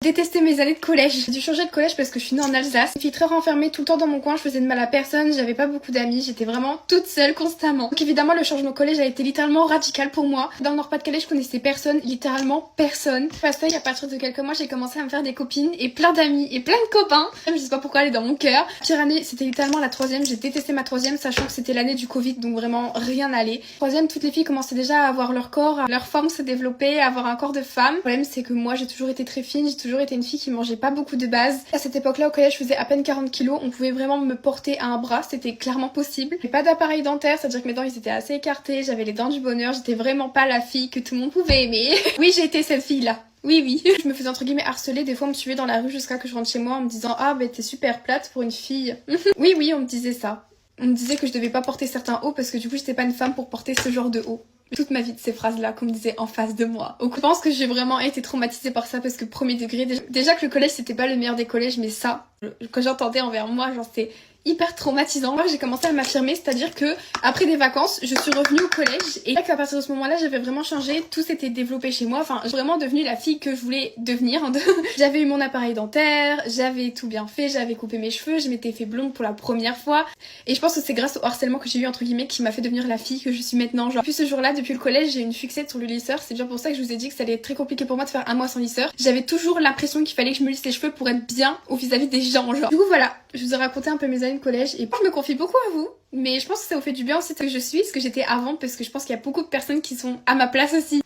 Détestais mes années de collège. J'ai dû changer de collège parce que je suis née en Alsace. Une fille très renfermée tout le temps dans mon coin, je faisais de mal à personne, j'avais pas beaucoup d'amis, j'étais vraiment toute seule constamment. Donc évidemment le changement de collège a été littéralement radical pour moi. Dans le Nord-Pas-de-Calais je connaissais personne, littéralement personne. Pastaye, à partir de quelques mois j'ai commencé à me faire des copines et plein d'amis et plein de copains. Je sais pas pourquoi elle est dans mon cœur. Pire année c'était littéralement la troisième, j'ai détesté ma troisième sachant que c'était l'année du Covid donc vraiment rien n'allait. Troisième, toutes les filles commençaient déjà à avoir leur corps, leur forme se développer, à avoir un corps de femme. Le problème c'est que moi j'ai toujours été très fine, j'ai toujours été une fille qui mangeait pas beaucoup de base. À cette époque-là, au collège, je faisais à peine 40 kilos. On pouvait vraiment me porter à un bras, c'était clairement possible. J'ai pas d'appareil dentaire, c'est-à-dire que mes dents ils étaient assez écartés. J'avais les dents du bonheur. J'étais vraiment pas la fille que tout le monde pouvait aimer. Oui, j'ai été cette fille-là. Oui. Je me faisais entre guillemets harceler, des fois on me suivait dans la rue jusqu'à que je rentre chez moi en me disant ah bah t'es super plate pour une fille. Oui, on me disait ça. On me disait que je devais pas porter certains hauts parce que du coup j'étais pas une femme pour porter ce genre de haut. Toute ma vie de ces phrases-là qu'on me disait en face de moi. Donc je pense que j'ai vraiment été traumatisée par ça parce que premier degré, déjà que le collège c'était pas le meilleur des collèges, mais ça, quand j'entendais envers moi, genre c'était hyper traumatisant. Moi j'ai commencé à m'affirmer, c'est-à-dire que après des vacances, je suis revenue au collège et à partir de ce moment-là, j'avais vraiment changé, tout s'était développé chez moi, enfin j'ai vraiment devenu la fille que je voulais devenir. J'avais eu mon appareil dentaire, j'avais tout bien fait, j'avais coupé mes cheveux, je m'étais fait blonde pour la première fois et je pense que c'est grâce au harcèlement que j'ai eu entre guillemets qui m'a fait devenir la fille que je suis maintenant. Genre depuis ce jour-là, depuis le collège, j'ai une fixette sur le lisseur, c'est bien pour ça que je vous ai dit que ça allait être très compliqué pour moi de faire un mois sans lisseur. J'avais toujours l'impression qu'il fallait que je me lisse les cheveux pour être bien au vis-à-vis des gens genre. Du coup voilà, je vous ai raconté un peu mes années de collège et je me confie beaucoup à vous, mais je pense que ça vous fait du bien aussi ce que je suis, ce que j'étais avant, parce que je pense qu'il y a beaucoup de personnes qui sont à ma place aussi.